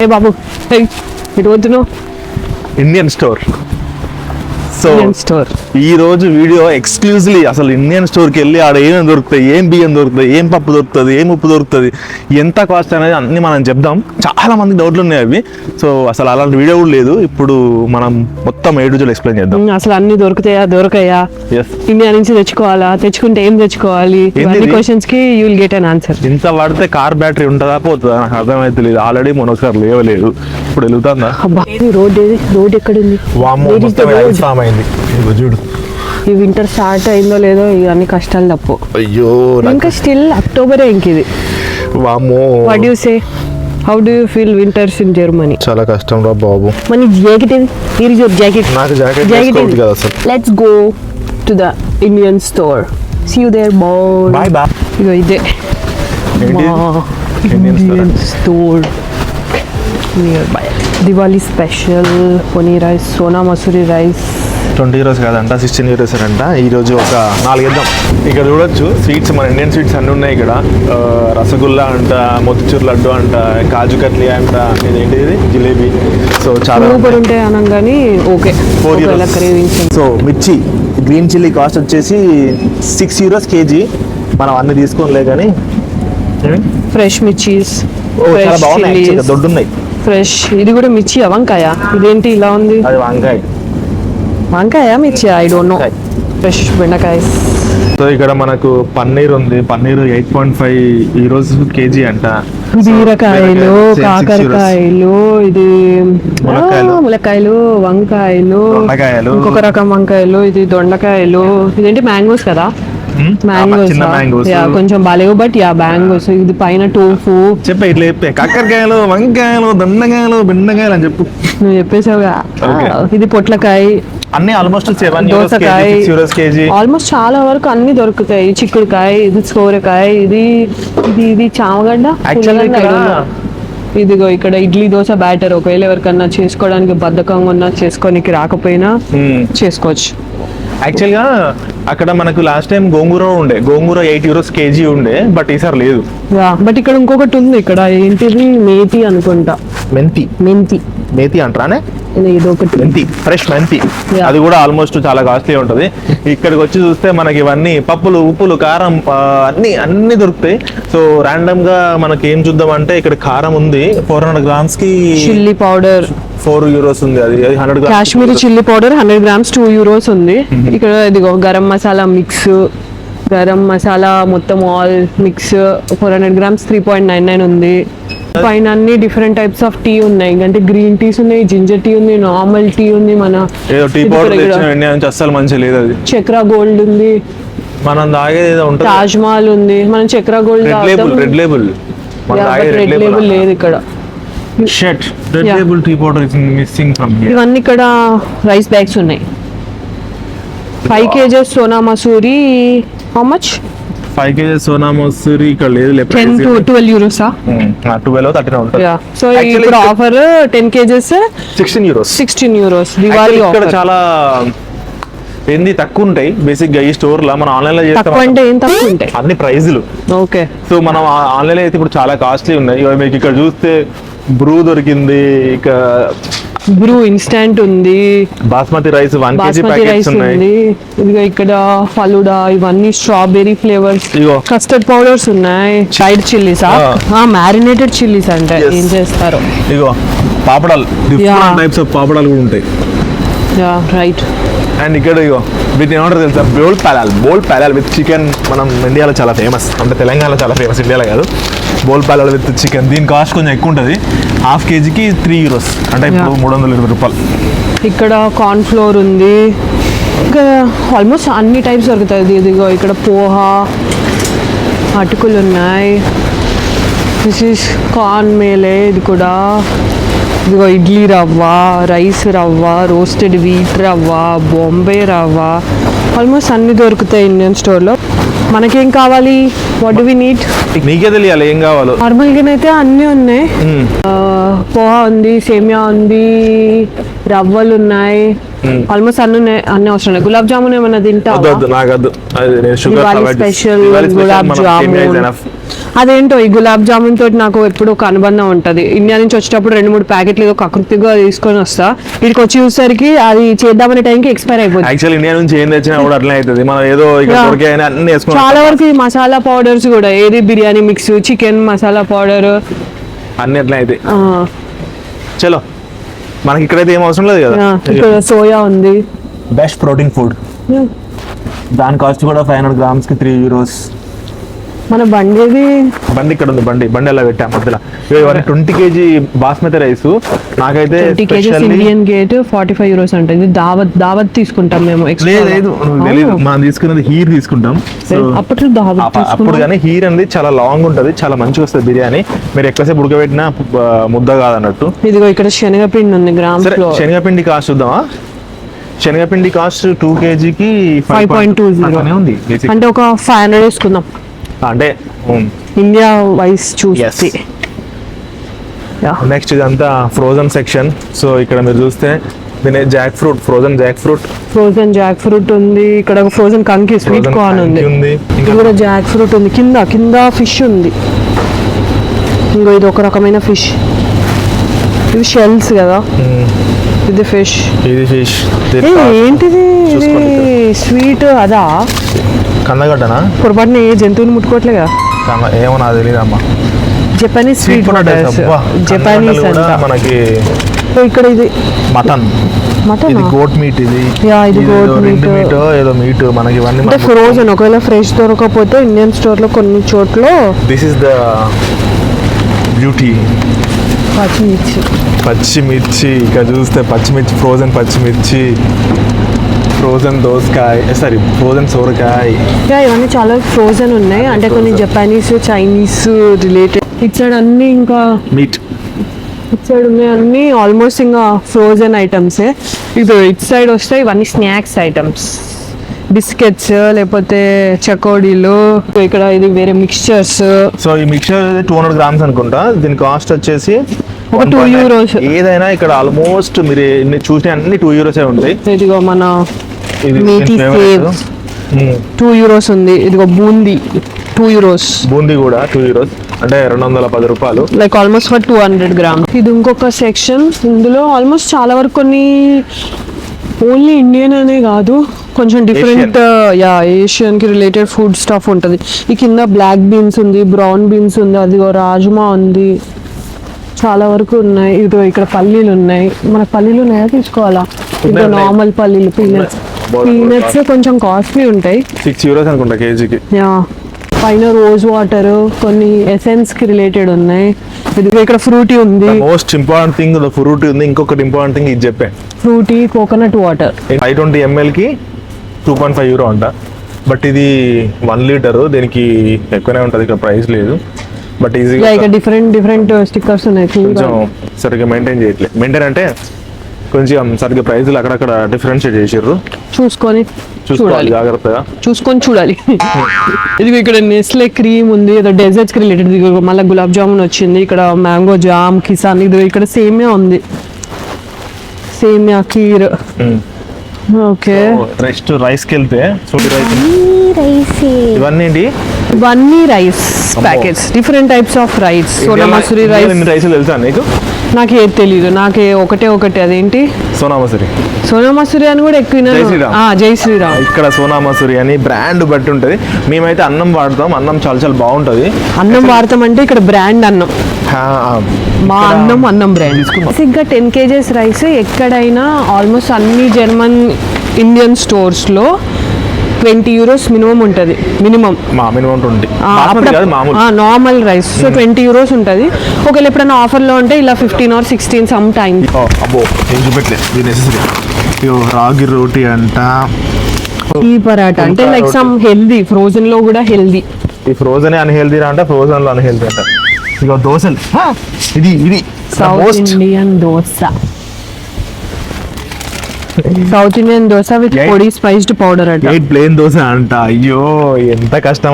Hey Babu, hey, you want to know? Indian store. So Indian store. ఈ రోజు video exclusively అసలు Indian స్టోర్కి వెళ్ళి ఆడ ఏమేమి దొరుకుతాయి, ఏం బియ్యం దొరుకుతాయి, ఏం పప్పు దొరుకుతుంది, ఏం ఉప్పు దొరుకుతుంది, ఎంత కాస్ట్ అనేది అన్ని మనం చెప్దాం. చాలా మంది డౌట్లు ఉన్నాయి అవి. సో అసలు అలాంటి వీడియో కూడా లేదు. ఇప్పుడు మనం మొత్తం ఏ రోజులు ఎక్స్ప్లెయిన్ చేద్దాం. అసలు అన్ని దొరకయా ఎస్, ఇండియా నుంచి తెచ్చుకోవాలా, తెచ్చుకుంటే ఏం తెచ్చుకోవాలి, ఇవన్నీ క్వశ్చన్స్ కి you will get an answer. ఇంత వాడితే కార్ బ్యాటరీ ఉంటుందా పోతుందా నాకు అర్థమైతే లేదు. ఆల్రెడీ మొన్నొకసారి లేవలేదు, ఇప్పుడు వెళ్తుందా? రోడ్ ఎక్కడ ఉంది? వామ్మో, మొత్తం ఐస్ ఫామ్ అయింది. ఇదిగో చూడు, ఈ వింటర్ స్టార్ట్ అయిందో లేదో ఇవన్నీ కష్టాలు తప్పు. అయ్యో ఇంకా స్టిల్ అక్టోబరే ఇంక ఇది. వామ్మో, what you say, how do you feel winters in Germany? చాలా కష్టం రా బాబు. మన జాకెట్ ఇది, here is your jacket. నాకు జాకెట్ వేసుకోవద్దు కదా అసలు. Let's go to the Indian store. See you there, boy. Bye bye. ఇగో ఇదే ఏంటి? Indian store nearby. Diwali special Ponni rice, Sona Masoori rice. 20 euros కాదంట, 16 euros అంట. ఈరోజు ఒక 4 ఇద్దాం. ఇక్కడ చూడొచ్చు స్వీట్స్, మన ఇండియన్ స్వీట్స్ అన్నీ ఉన్నాయి ఇక్కడ. రసగుల్లా అంట, మోతిచూర్ లడ్డు అంట, కాజు కట్లీ అంట, ఇదేంటిది జిలేబీ. సో చాలా సూపర్ ఉంటాయి అనగానే ఓకే. 4 euros. సో మిర్చి గ్రీన్ చిల్లీ కాస్ట్ వచ్చేసి 6 euros కేజీ. మనం అన్ని తీసుకోలే కానీ ఫ్రెష్ మిర్చీస్, చాలా బాగున్నాయి, దొడ్డున్నాయి. ఫ్రెష్. ఇది కూడా మిర్చి వంకాయ, ఇదేంటి ఇలా ఉంది? అది వంకాయ. వంకాయ మిర్చి, ఐ డోంట్ నో. ఫ్రెష్ బెండకాయ. సో ఇక్కడ మనకు పన్నీర్ ఉంది. పన్నీర్ 8.5 euros కేజీ అంట. బీరకాయలు, కాకరకాయలు, ఇది ములక్కాయలు, వంకాయలు, ఇంకొక రకం వంకాయలు, ఇది దొండకాయలు. ఇదేంటి మ్యాంగోస్ కదా? మ్యాంగోస్ కొంచెం బాలేవు బట్ యా మ్యాంగోస్. ఇది పైన టోఫు. చెప్పే ఇట్లా చెప్పే, కాకరకాయలు, వంకాయలు, దొండకాయలు, బెండకాయలు అని చెప్పు. నువ్వు చెప్పేసావుగా. ఇది పొట్లకాయ, అన్ని ఆల్మోస్ట్ 7 దోసకాయ, 6 euros కేజీ. ఆల్మోస్ట్ చాలా వరకు అన్ని దొరుకుతాయి. చిక్కుడుకాయ, ఇది సోరకాయ, ఇది ఇది ఇది చామగడ్డ. ఇదిగో ఇక్కడ ఇడ్లీ దోశ బ్యాటర్. ఒకవేళ ఎవరికన్నా చేసుకోవడానికి బద్ధకంగా ఉన్నా, చేసుకోనికి రాకపోయినా చేసుకోవచ్చు. యాక్చువల్గా అక్కడ మనకు లాస్ట్ టైం గోంగూర ఉండే, గోంగూర 8 euros కేజీ ఉండే, బట్ ఈసారి లేదు. బట్ ఇక్కడ ఇంకొకటి ఉంది. ఇక్కడ ఏంటిది, మేతి అనుకుంటా. మేతి అంటారానే, ఏదో ఒకటి మెంతి, ఫ్రెష్ మెంతి. అది కూడా ఆల్మోస్ట్ చాలా కాస్ట్లీ ఉంటుంది. ఇక్కడికి వచ్చి చూస్తే మనకి ఇవన్నీ పప్పులు, ఉప్పులు, కారం అన్ని దొరుకుతాయి. సో ర్యాండమ్ గా మనకి ఏం చూద్దాం అంటే, ఇక్కడ కారం ఉంది 400 grams కి. చిల్లీ పౌడర్ 4 euros ఉంది. అది 100 grams. Kashmiri chilli powder 100 grams 2 euros ఉంది. ఇక్కడ ఇదిగో గరం మసాలా మిక్స్, గరం మసాలా మొత్తం ఆల్ మిక్స్ 400 grams 3.99 ఉంది. పైన అన్ని డిఫరెంట్ టైప్స్ ఆఫ్ టీ ఉన్నాయి. అంటే గ్రీన్ టీస్ ఉన్నాయి, జింజర్ టీ ఉంది, నార్మల్ టీ ఉంది. మన టీ పౌడర్ ఇండియా నుంచి అస్సలు మంచిగా లేదు. అది చక్రా గోల్డ్ ఉంది, మనం తాగేది ఏదో ఉంటుంది, తాజ్ మహల్ ఉంది. మనం చక్రా గోల్డ్ రెడ్ లేబుల్ లేదు ఇక్కడ. Red Label tea powder is missing from here. ఇవన్నీ ఇక్కడ రైస్ బ్యాగ్స్ ఉన్నాయి. 5 kgs Sona Masoori. How much? 5 kgs Sona Masoori ఇక్కడ లేదు. 10 to 12 euros. 12 13 ఉంటుంది. సో ఇప్పుడు ఆఫర్ 10 kgs 16 euros. దివాళీ ఇక్కడ ఆఫర్. చాలా ఏంది తక్కువ ఉంటాయి బేసిక్ గా ఈ స్టోర్ లో. మనం ఆన్లైన్ లో చేస్తాం అంటే ఏం తక్కువ ఉంటాయి అన్ని ప్రైజులు. ఓకే. సో మనం ఆన్లైన్ లో అయితే ఇప్పుడు చాలా కాస్ట్లీ ఉన్నాయి. మీకు ఇక్కడ చూస్తే బ్రూ దొరికింది, ఇక బ్రూ ఇన్స్టంట్ ఉంది, basmati rice 1 kg basmati packets rice ఉన్నాయి. ఉంది. ఇదిగో ఇక్కడ ఫలుడా, ఇవన్నీ స్ట్రాబెర్రీ ఫ్లేవర్స్, ఇగో కస్టర్డ్ పౌడర్స్ ఉన్నాయి. ఫ్రైడ్ చిల్లీస్, మ్యారినేటెడ్ చిల్లీస్ అంటే ఏం చేస్తారు. ఇగో పాపడాలు, డిఫరెంట్ టైప్స్ ఆఫ్ పాపడాలు కూడా ఉంటాయి. రైట్. అండ్ ఇక్కడ ఇగో వీటిని ఏమంటారు తెలుసా, బోల్ పాలాల్ విత్ చికెన్. మనం ఇండియాలో చాలా ఫేమస్, అంటే తెలంగాణలో చాలా ఫేమస్, ఇండియాలో కాదు. బోల్ పాలాల్ విత్ చికెన్. దీని కాస్ట్ కొంచెం ఎక్కువ ఉంటుంది. ½ kgకి 3 euros, అంటే ఇప్పుడు 320 రూపాయలు. ఇక్కడ కార్న్ ఫ్లోర్ ఉంది. ఇంకా ఆల్మోస్ట్ అన్ని టైప్స్ దొరుకుతాయి. ఇదిగో ఇక్కడ పోహా, అటుకులు ఉన్నాయి. దిస్ ఈస్ కార్న్ మేలే. ఇది కూడా ఇదిగో ఇడ్లీ రవ్వ, రైస్ రవ్వ, రోస్టెడ్ వీట్ రవ్వ, బాంబే రవ్వ. ఆల్మోస్ట్ అన్ని దొరుకుతాయి ఇండియన్ స్టోర్లో. మనకేం కావాలి, వాట్ డు వి నీడ్? నీకే తెలియాలి ఏం కావాలో. నార్మల్గానైతే అన్నీ ఉన్నాయి. పోహా ఉంది, సేమియా ఉంది, రవ్వలు ఉన్నాయి. ఆల్మోస్ట్ అన్ని అవసరం లేదు. గులాబ్ జామున్ ఏమన్నా తింటా? నాకద్దు, స్పెషల్ గులాబ్ జామున్. అదేంటో ఈ గులాబ్ జామున్ తోటి నాకు ఎప్పుడు ఒక అనుబంధం ఉంటుంది. ఇండియా నుంచి వచ్చేటప్పుడు 2-3 ప్యాకెట్లు ఏదో కకృతిగా తీసుకొని వస్తా, ఇక్కడికి వచ్చి చూసేసరికి అది చేద్దామనే టైంకి ఎక్స్పైర్ అయిపోతుంది. యాక్చువల్ ఇండియా నుంచి ఏం తెచ్చినా కూడా అట్లనే అవుతుంది. మనం ఏదో ఇక్కడ దొరికాయని అన్ని వేసుకుంటాం. చాలా వరకు ఈ మసాలా పౌడర్స్ కూడా, ఏది biryani mix, chicken masala powder అన్ని అట్లా అయితే. చలో మనకి ఇక్కడైతే ఏం అవసరం లేదు కదా. ఇక్కడ సోయా ఉంది. Best protein food. దాని కాస్ట్ కూడా 500 grams కి €3. మన బండి ఇక్కడ ఉంది. బండి ఎలా పెట్టాం మధ్యలో. ఇవన్నీ 20 kg బాస్మతి రైస్. నాకైతే 20 kgs ఇండియన్ గేట్ €45 అంటే. ఇది దావత్ తీసుకుంటాం మేము. లేదు మనం తీసుకున్నది హీర్ తీసుకుంటాం. అప్పట్లో అప్పుడు కానీ హీర్ అనేది చాలా లాంగ్ ఉంటుంది, చాలా మంచిగా వస్తుంది బిర్యానీ. మీరు ఎక్కువసేపు ఉడకబెట్టినా ముద్ద కాదన్నట్టు. ఇదిగో ఇక్కడ శనగపిండి ఉంది గ్రామ్స్ లో. శనగపిండి కాస్ట్ చూద్దామా. శనగపిండి కాస్ట్ 2 kg కి 5.20 ఉంది. అంటే ఒక 500 వేసుకుందాం అంటే ఇండియా వైస్ చూస్తే. నెక్స్ట్ ఇదంతా ఫ్రోజన్ సెక్షన్. సో ఇక్కడ మీరు చూస్తే దీని Jack fruit, frozen Jack fruit ఉంది. ఇక్కడ ఒక ఫ్రోజన్ కంకి, స్వీట్ కార్న్ ఉంది. ఇక్కడ జాక్ ఫ్రూట్ ఉంది. కింద ఫిష్ ఉంది. ఇంకో ఇది ఒక రకమైన ఫిష్. ఇవి షెల్స్ కదా. ఇది ఫిష్. ఏంటిది స్వీట్? అదా కందగడ్డనా? పొరపాటున ఏ జంతువుని ముట్టుకోవట్లే కదా. ఏమో నాకు తెలియదు అమ్మా. జపనీస్ స్వీట్ జపనీస్ అంట మనకి. ఇక్కడ ఇది మటన్, ఇది గోట్ మీట్. ఇది గోట్ మీట్ ఏదో మీట్ మనకి. ఇవన్నీ అంటే ఫ్రోజన్. ఒకవేళ ఫ్రెష్ దొరకకపోతే ఇండియన్ స్టోర్ లో కొన్ని చోట్ల దిస్ ఇస్ ద బ్యూటీ. పచ్చిమిర్చి ఇక్కడ చూస్తే పచ్చిమిర్చి, ఫ్రోజన్ పచ్చిమిర్చి, ఫ్రోజన్ దోసకాయ, సారీ ఫ్రోజన్ సోరకాయ. ఇవన్నీ చాలా ఫ్రోజన్ ఉన్నాయి. అంటే కొన్ని జపానీస్, చైనీస్ రిలేటెడ్. ఇటు సైడ్ అన్ని ఇంకా మీట్. ఇటు సైడ్ ఉన్నాయి అన్ని ఆల్మోస్ట్ ఇంకా ఫ్రోజన్ ఐటమ్స్. ఇది ఇటు సైడ్ వస్తే ఇవన్నీ స్నాక్స్ ఐటమ్స్, బిస్కెట్స్ లేకపోతే చకోడీలు. ఇక్కడ ఇది వేరే మిక్స్చర్స్. సో ఈ మిక్స్చర్ 200 grams అనుకుంటా. దీని కాస్ట్ వచ్చేసి ఒక €2. ఏదైనా ఇక్కడ ఆల్మోస్ట్ మీరు చూసిన అన్ని €2 ఉంటాయి. ఇదిగో మన €2 ఉంది. ఇదిగో బూందీ €2. బూందీ కూడా €2 అంటే $210. Like almost for 200 grams. ఇది ఇంకొక సెక్షన్. ఇందులో ఆల్మోస్ట్ చాలా వరకు కొన్ని ఓన్లీ ఇండియన్ అనే కాదు, కొంచెం డిఫరెంట్ ఏషియన్ కి రిలేటెడ్ ఫుడ్ స్టఫ్ ఉంటుంది. ఈ కింద బ్లాక్ బీన్స్ ఉంది, బ్రౌన్ బీన్స్ ఉంది, అదిగో రాజ్మా ఉంది. చాలా వరకు ఉన్నాయి. ఇదిగో ఇక్కడ పల్లీలు ఉన్నాయి. మనకు పల్లీలు ఉన్నాయా? తీసుకోవాలా? ఇదిగో నార్మల్ పల్లీలు, పీనట్స్ కొంచెం కాస్ట్లీ ఉంటాయి. €6 అనుకుంటా కేజీకి. పైన రోజ్ వాటర్, కొన్ని ఎసెన్స్ కి రిలేటెడ్ ఉన్నాయి. ఇక్కడ ఫ్రూటీ ఉంది. మోస్ట్ ఇంపార్టెంట్ థింగ్ ఫ్రూటీ ఉంది. ఇంకొకటి ఇంపార్టెంట్ థింగ్ ఇది చెప్పాను, ఫ్రూటీ కోకోనట్ వాటర్. 520 ml కి €2.5 అంట. బట్ ఇది 1 లీటర్. దీనికి ఎక్కువనే ఉంటుంది, ఇక్కడ ప్రైస్ లేదు. బట్ ఈజీగా ఇక డిఫరెంట్ స్టిక్కర్స్ ఉన్నాయి. కొంచెం సరిగ్గా మెయింటైన్ చేయట్లేదు. మెయింటైన్ అంటే కొంచెం సరిగ్గా ప్రైస్లు అక్కడక్కడ డిఫరెన్షియేట్ చేసారు. చూసుకోవాలి జాగ్రత్తగా చూడాలి. ఇది ఇక్కడ నెస్లే క్రీమ్ ఉంది, ఏదో డెజర్ట్స్ కి రిలేటెడ్. మళ్ళీ గులాబ్ జామున్ వచ్చింది. ఇక్కడ మ్యాంగో జామ్, కిసాన్. ఇది ఇక్కడ సేమియా ఉంది, సేమియా కీర్. ఓకే, నెక్స్ట్ రైస్ కి వెళ్తే ఇవన్నీ rice packets, different types of rice. Sona Masoori rice. Rice తెలుసా నీకు? నాకు ఏది తెలీదు. నాకే ఒకటే అదేంటి సోనా మసూరి అని కూడా ఎక్కువ. జై శ్రీరామ్. ఇక్కడ సోనా మసూరి అని బ్రాండ్ బట్టి ఉంటది. మేమైతే అన్నం వాడతాం. అన్నం చాలా బాగుంటది. అన్నం వాడతాం అంటే ఇక్కడ బ్రాండ్ అన్నం. మా అన్నం బ్రాండ్. బేసిక్గా 10 kgs రైస్ ఎక్కడైనా ఆల్మోస్ట్ అన్ని జర్మన్ ఇండియన్ స్టోర్స్ లో €20 మినిమం ఉంటుంది. Minimum normal rice. సో €20 ఉంటుంది. ఒకవేళ ఎప్పుడైనా ఆఫర్లో ఉంటే ఇలా 15 or 16 సమ్ టైమ్. రాగి రోటీ అంట, ఈ పరాటా అంటే లైక్ సమ్ హెల్దీ. ఫ్రోజన్ లో కూడా హెల్దీ. ఈ ఫ్రోజన్ అన్హెల్దీ అంటే ఫ్రోజన్ లో అన్హెల్దీ అంట. ఇక దోశలు. ఇది సౌత్ ఇండియన్ దోశ విత్ పొడి స్పైస్డ్ పౌడర్ అంట. ప్లేన్ దోశ అంట. అయ్యో ఎంత కష్టం.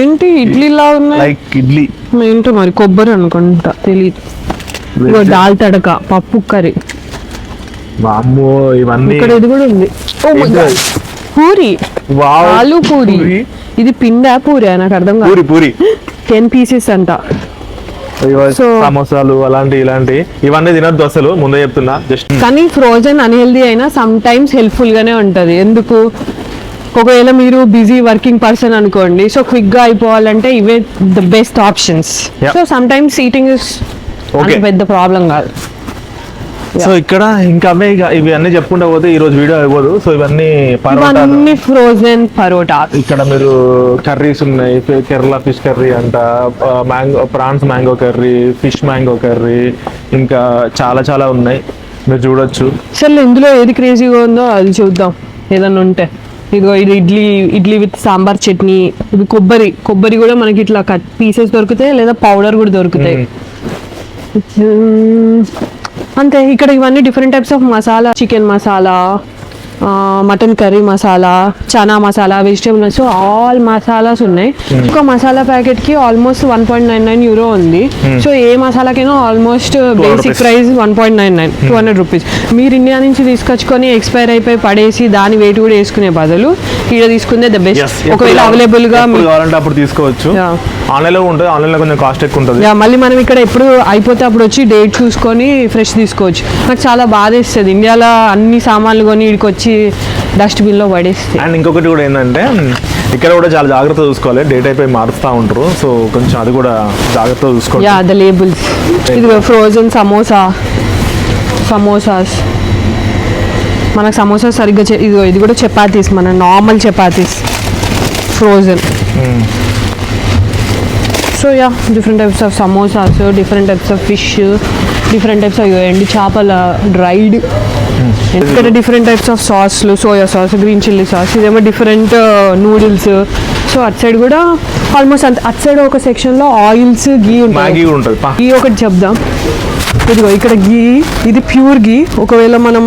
ఏంటి ఇడ్లీ లా ఉన్నాయి? లైక్ ఇడ్లీ ఏంటో మరి కొబ్బరి అనుకుంటా, తెలీదు. దాల్ తడక, పప్పు కర్రీ. ఇవన్నీ ఇక్కడ ఇది కూడా ఉంది. పూరి, ఆలు పూరి. ఇది పిండా పూరి నాకు అర్థం కాదు. పూరి పూరి 10 పీసెస్ అంట. So- సమోసాలు అలాంటి ఇలాంటి ఇవన్నీ తినద్దు అసలు, ముందే చెప్తున్నా. జస్ట్ కానీ ఫ్రోజన్ అన్హెల్దీ అయినా సమ్ టైమ్స్ హెల్ప్ఫుల్ గానే ఉంటది. ఎందుకు, ఒకవేళ మీరు బిజీ వర్కింగ్ పర్సన్ అనుకోండి, సో క్విక్ గా అయిపోవాలంటే ఇవే the best options. Yeah. So some times eating is Okay. పెద్ద ప్రాబ్లం కాదు. సో ఇక్కడ ఇంకా అవే ఇవి అన్ని చెప్పుకుంటా పోతే ఈ రోజు వీడియో అయిపోదు. సో ఇవన్నీ పరోటాలు, ఇవన్నీ ఫ్రోజన్ పరోటా. ఇక్కడ మీరు కర్రీస్ ఉన్నాయి. కేరళ ఫిష్ కర్రీ అంట, mango prawns mango curry, fish mango curry, ఇంకా చాలా చాలా ఉన్నాయి, మీరు చూడొచ్చు. సరే ఇందులో ఏది క్రేజీగా ఉందో అది చూద్దాం ఏదన్నా ఉంటే. ఇదిగో ఇది ఇడ్లీ విత్ సాంబార్ చట్నీ. ఇది కొబ్బరి కూడా మనకి ఇట్లా కట్ పీసెస్ దొరుకుతాయి, లేదా పౌడర్ కూడా దొరుకుతాయి. అంతే. ఇక్కడ ఇవన్నీ different types of masala, chicken masala, mutton curry masala, chana masala, vegetable masala, all masalas ఉన్నాయి. ఒక మసాలా ప్యాకెట్ కి ఆల్మోస్ట్ 1.99 euro ఉంది. సో ఏ మసాలాకైనా ఆల్మోస్ట్ బేసిక్ ప్రైస్ 1.99, 200 రూపీస్. మీరు ఇండియా నుంచి తీసుకొచ్చుకొని ఎక్స్పైర్ అయిపోయి పడేసి దాని వెయిట్ కూడా వేసుకునే బదులు ఇక్కడ తీసుకుందే ద బెస్ట్. ఒకవేళ అవైలబుల్ గా కావాలంటే అప్పుడు తీసుకోవచ్చు. ఆన్లైన్ లో ఉంటుంది, ఆన్లైన్ లో కొంచెం కాస్ట్ ఎక్కువ ఉంటుంది. మళ్ళీ మనం ఇక్కడ ఎప్పుడు అయిపోతే అప్పుడు వచ్చి డేట్ చూసుకొని ఫ్రెష్ తీసుకోవచ్చు. నాకు చాలా బాధ వేస్తుంది ఇండియాలో అన్ని సామాన్లు కొని ఇక్కడికి వచ్చి డస్ట్బిన్ లో పడేస్తే. అండ్ ఇంకొకటి కూడా ఏంటంటే ఇక్కడ కూడా చాలా జాగ్రత్త చూసుకోవాలి, డేట్ అయిపోయి మారుస్తూ ఉంటారు. సో కొంచెం అది కూడా జాగ్రత్త చూసుకోవాలి. Yeah the labels. ఇది ఫ్రోజన్ సమోసాస్. మనకు సమోసా సరిగ్గా ఇది కూడా చపాతీస్, మన normal chapatis frozen. So yeah different types of samosas, different types of fish, different types of ఎండి చేపల డ్రైడ్. ఇక్కడ డిఫరెంట్ టైప్స్ ఆఫ్ సాస్లు, soya sauce, green chilli sauce, ఇదేమో డిఫరెంట్ నూడిల్స్. సో అటు సైడ్ కూడా ఆల్మోస్ట్ అటు సైడ్ ఒక సెక్షన్ లో ఆయిల్స్, గీ ఉంటుంది. గీ ఒకటి చెప్దాం. ఇదిగో ఇక్కడ గీ, ఇది ప్యూర్ గీ. ఒకవేళ మనం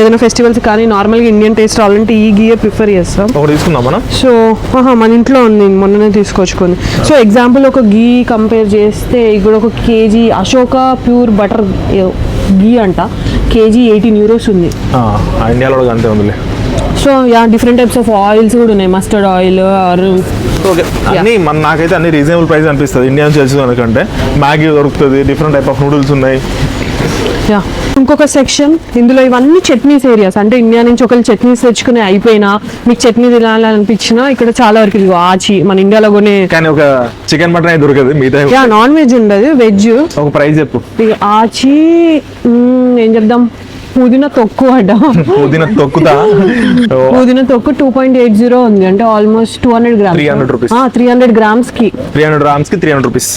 ఏదైనా ఫెస్టివల్స్ కానీ నార్మల్గా ఇండియన్ టేస్ట్ రావాలంటే ఈ గీయే ప్రిఫర్ చేస్తాం. తీసుకుందాం మనం. సో మన ఇంట్లో ఉంది, మొన్ననే తీసుకొచ్చుకుంది. సో ఎగ్జాంపుల్ ఒక గీ కంపేర్ చేస్తే ఇక్కడ ఒక కేజీ అశోక ప్యూర్ బటర్ గీ అంట, కేజీ 18 euros ఉంది. ఇండియాలో కూడా అంతే ఉందిలే. So yeah different types of oils కూడా ఉన్నాయి, మస్టర్డ్ ఆయిల్ ఆర్ ఓకే. అన్ని నాకైతే అన్ని రీజనబుల్ ప్రైస్ అనిపిస్తుంది ఇండియా నుంచి తెలిసిన దానికంటే. మ్యాగీ దొరుకుతుంది, డిఫరెంట్ టైప్ ఆఫ్ నూడిల్స్ ఉన్నాయి. యా ఇంకొక సెక్షన్, ఇందులో ఇవన్నీ చట్నీస్ ఏరియాస్. అంటే ఇండియా నుంచి ఒకళ్ళు చట్నీస్ తెచ్చుకుని అయిపోయినా మీకు చట్నీ తినాలనిపించినా ఇక్కడ చాలా వరకు ఇదిగో ఆచి, మన ఇండియాలో కొనే. కానీ ఒక చికెన్ మటన్ అయితే దొరకదు, మిగతా యా నాన్ వెజ్ ఉండదు, వెజ్. ఒక ప్రైస్ చెప్పు. ఆచి ఏం చెప్దాం, పుదీనా తొక్కు అడ్డ. పుదీనా తొక్కుతా. పుదీనా తొక్కు 2.80 ఉంది, అంటే ఆల్మోస్ట్ 200 grams. 300 rupees. 300 grams కి 300 grams కి 300 rupees.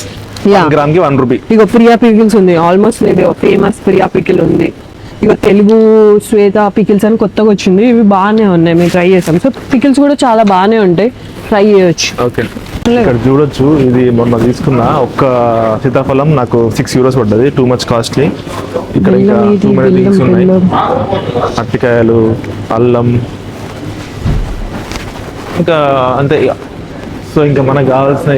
గ్రామ్ కి 1 rupee. ఇగో ప్రియా పికిల్స్ ఉంది, ఆల్మోస్ట్ ఫేమస్ ప్రియా పికిల్ ఉంది. ఇక తెలుగు శ్వేత పికిల్స్ అని కొత్తగా వచ్చింది, ఇవి బాగానే ఉన్నాయి, మేము ట్రై చేసాం. సో పికిల్స్ కూడా చాలా బాగానే ఉంటాయి, ట్రై చేయొచ్చు. ఓకే. ఇక్కడ చూడొచ్చు, ఇది మొన్న తీసుకున్న ఒక్క సీతాఫలం నాకు 6 euros పడ్డది, టూ మచ్ కాస్ట్లీ. ఇక్కడ ఇంకా టూ మెనీ థింగ్స్ ఉన్నాయి, అరటికాయలు, అల్లం, ఇంకా అంతే. సో ఇంకా మనకు కావాల్సిన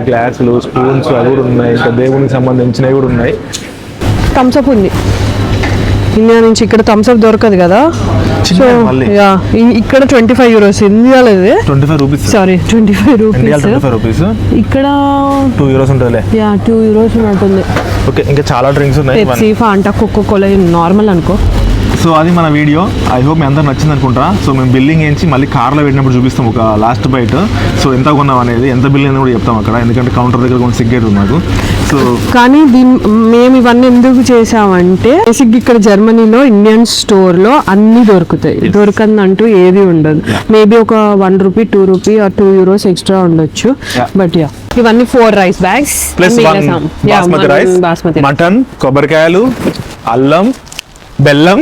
గ్లాసులు, స్పూన్స్ అవి కూడా ఉన్నాయి, ఇంకా దేవునికి సంబంధించినవి కూడా ఉన్నాయి. థమ్స్అప్ ఉంది ఇండియా నుంచి, ఇక్కడ థమ్స్అప్ దొరకదు కదా. సో యా ఇక్కడ 25 euros, ఇండియాలో 25 rupees. Sorry 25 rupees. ఇక్కడ 2 euros ఉంటుందిలే. యా 2 euros ఉంటుంది. ఓకే. ఇంకా చాలా డ్రింక్స్ ఉన్నాయి, Pepsi, Fanta, Coca Cola, normal అనుకో. సో అది మన వీడియో. ఐ హోప్ మీ అందరూ నచ్చింది అనుకుంటా. సో మేము బిల్లింగ్ వేయించి మళ్ళీ కార్లో పెట్టినప్పుడు చూపిస్తాం ఒక లాస్ట్ బైట్. సో ఎంత కొన్నాం అనేది, ఎంత బిల్ అనేది కూడా చెప్తాం అక్కడ, ఎందుకంటే కౌంటర్ దగ్గర కొంచెం సిగ్గేది నాకు. సో కానీ మేము ఇవన్నీ ఎందుకు చేసామంటే, బేసిక్ ఇక్కడ జర్మనీలో ఇండియన్ స్టోర్లో అన్ని దొరుకుతాయి, దొరకందంటూ ఏది ఉండదు. మేబీ ఒక 1 rupee, 2 rupee or 2 euros extra ఉండొచ్చు. బట్ యా ఇవన్నీ 4 rice bags plus basmati rice, mutton, కొబ్బరికాయలు, అల్లం, బెల్లం.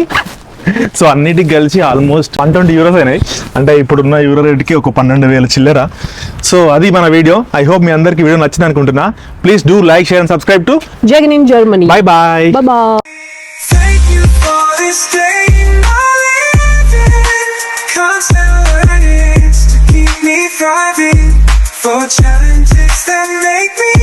సో అన్నిటికి కలిసి ఆల్మోస్ట్ 120 euros అయినాయి. అంటే ఇప్పుడున్న యూరో రేట్కి ఒక 12,000 చిల్లర. సో అది మన వీడియో. ఐ హోప్ మీ అందరికి వీడియో నచ్చింది అనుకుంటున్నా. Please do like, share and subscribe to Jagan in Germany. Bye bye. Thank you for this day I'm living. Constant learning to keep me thriving. For challenges that make me